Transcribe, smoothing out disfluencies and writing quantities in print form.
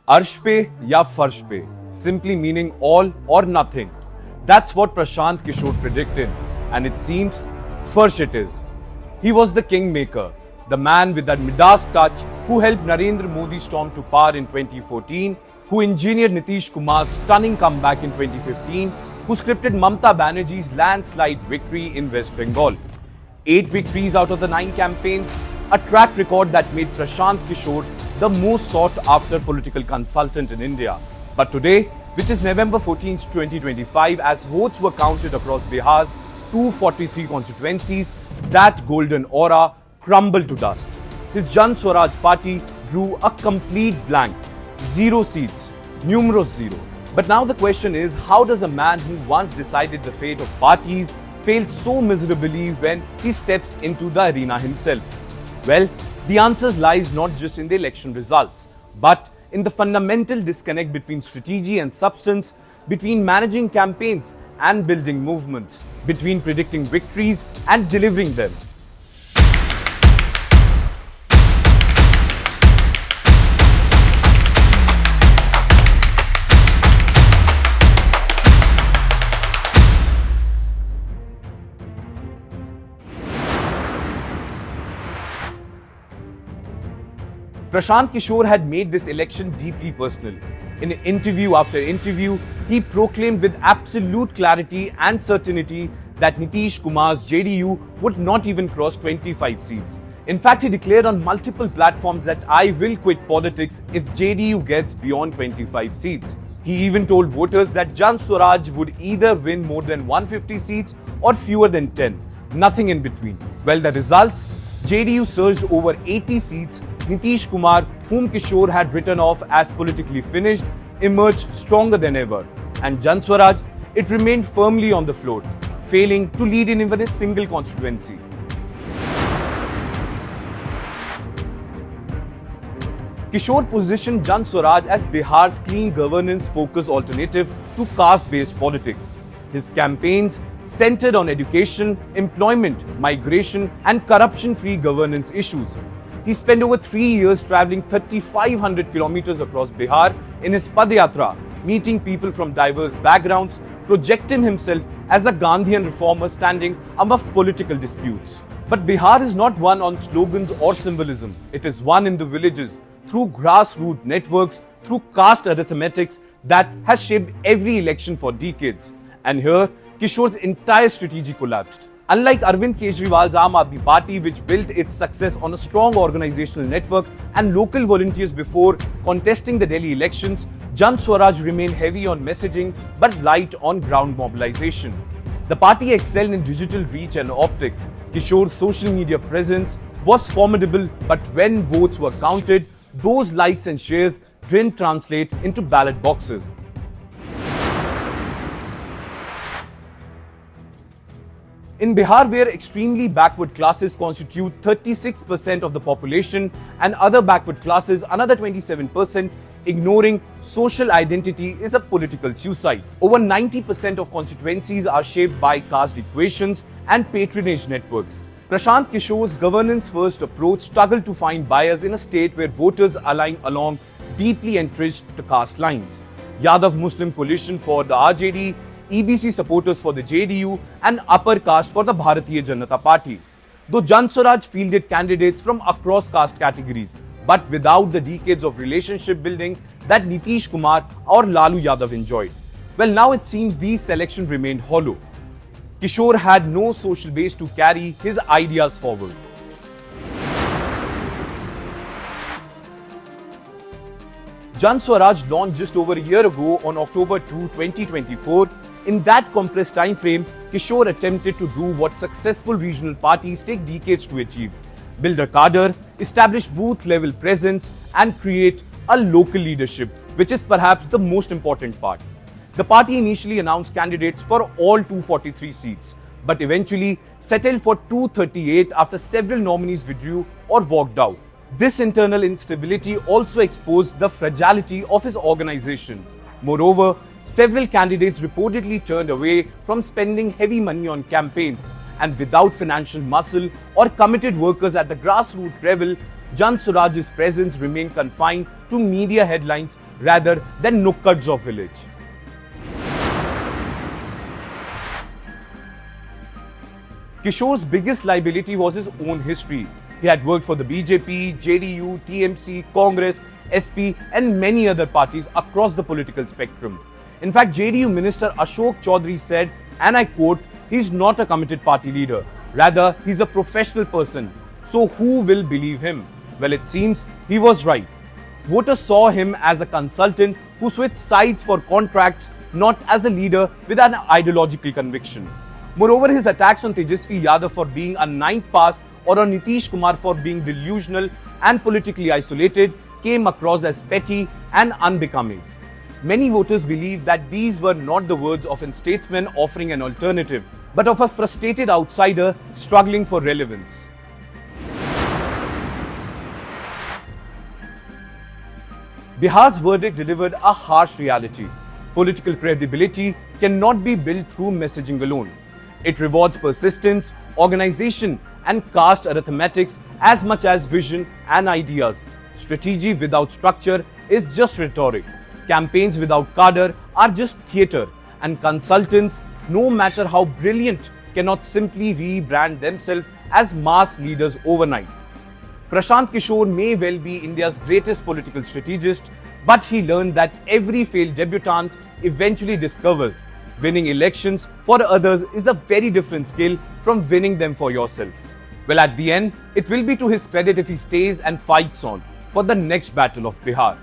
Arsh pe ya farsh pe, simply meaning all or nothing. That's what Prashant Kishor predicted, and it seems farsh it is. He was the kingmaker, the man with that Midas touch who helped Narendra Modi storm to power in 2014, who engineered Nitish Kumar's stunning comeback in 2015, who scripted Mamata Banerjee's landslide victory in West Bengal. 8 victories out of the 9 campaigns, a track record that made Prashant Kishor the most sought after political consultant in India. But today, which is November 14, 2025, as votes were counted across Bihar's 243 constituencies, that golden aura crumbled to dust. His Jan Suraaj Party drew a complete blank. 0 seats, numerous 0. But now the question is, how does a man who once decided the fate of parties fail so miserably when he steps into the arena himself? Well, the answer lies not just in the election results, but in the fundamental disconnect between strategy and substance, between managing campaigns and building movements, between predicting victories and delivering them. Prashant Kishor had made this election deeply personal. In interview after interview, he proclaimed with absolute clarity and certainty that Nitish Kumar's JDU would not even cross 25 seats. In fact, he declared on multiple platforms that I will quit politics if JDU gets beyond 25 seats. He even told voters that Jan Swaraj would either win more than 150 seats or fewer than 10, nothing in between. Well, the results? JDU surged over 80 seats. Nitish Kumar, whom Kishor had written off as politically finished, emerged stronger than ever. And Jan Swaraj, it remained firmly on the floor, failing to lead in even a single constituency. Kishor positioned Jan Swaraj as Bihar's clean governance-focused alternative to caste-based politics. His campaigns centered on education, employment, migration, and corruption-free governance issues. He spent over 3 years traveling 3,500 kilometers across Bihar in his Padyatra, meeting people from diverse backgrounds, projecting himself as a Gandhian reformer standing above political disputes. But Bihar is not won on slogans or symbolism. It is won in the villages, through grassroots networks, through caste arithmetics that has shaped every election for decades. And here, Kishor's entire strategy collapsed. Unlike Arvind Kejriwal's Aam Aadmi Party, which built its success on a strong organizational network and local volunteers before contesting the Delhi elections, Jan Swaraj remained heavy on messaging but light on ground mobilization. The party excelled in digital reach and optics. Kishor's social media presence was formidable, but when votes were counted, those likes and shares didn't translate into ballot boxes. In Bihar, where extremely backward classes constitute 36% of the population and other backward classes another 27%, ignoring social identity is a political suicide. Over 90% of constituencies are shaped by caste equations and patronage networks. Prashant Kishor's governance-first approach struggled to find buyers in a state where voters align along deeply entrenched caste lines. Yadav Muslim coalition for the RJD, EBC supporters for the JDU and upper caste for the Bharatiya Janata Party. Though Jan Swaraj fielded candidates from across caste categories, but without the decades of relationship building that Nitish Kumar or Lalu Yadav enjoyed. Well, now it seems these selections remained hollow. Kishor had no social base to carry his ideas forward. Jan Swaraj launched just over a year ago on October 2, 2024. In that compressed time frame, Kishor attempted to do what successful regional parties take decades to achieve: build a cadre, establish booth-level presence, and create a local leadership, which is perhaps the most important part. The party initially announced candidates for all 243 seats, but eventually settled for 238 after several nominees withdrew or walked out. This internal instability also exposed the fragility of his organization. Moreover, several candidates reportedly turned away from spending heavy money on campaigns, and without financial muscle or committed workers at the grassroots level, Jan Swaraj's presence remained confined to media headlines rather than nukkads of village. Kishor's biggest liability was his own history. He had worked for the BJP, JDU, TMC, Congress, SP and many other parties across the political spectrum. In fact, JDU Minister Ashok Chaudhary said, and I quote, "He's not a committed party leader. Rather, he's a professional person. So who will believe him?" Well, it seems he was right. Voters saw him as a consultant who switched sides for contracts, not as a leader with an ideological conviction. Moreover, his attacks on Tejasvi Yadav for being a ninth pass or on Nitish Kumar for being delusional and politically isolated came across as petty and unbecoming. Many voters believe that these were not the words of a statesman offering an alternative, but of a frustrated outsider struggling for relevance. Bihar's verdict delivered a harsh reality. Political credibility cannot be built through messaging alone. It rewards persistence, organization, and caste arithmetics as much as vision and ideas. Strategy without structure is just rhetoric. Campaigns without cadre are just theatre. And consultants, no matter how brilliant, cannot simply rebrand themselves as mass leaders overnight. Prashant Kishor may well be India's greatest political strategist, but he learned that every failed debutant eventually discovers winning elections for others is a very different skill from winning them for yourself. Well, at the end, it will be to his credit if he stays and fights on for the next battle of Bihar.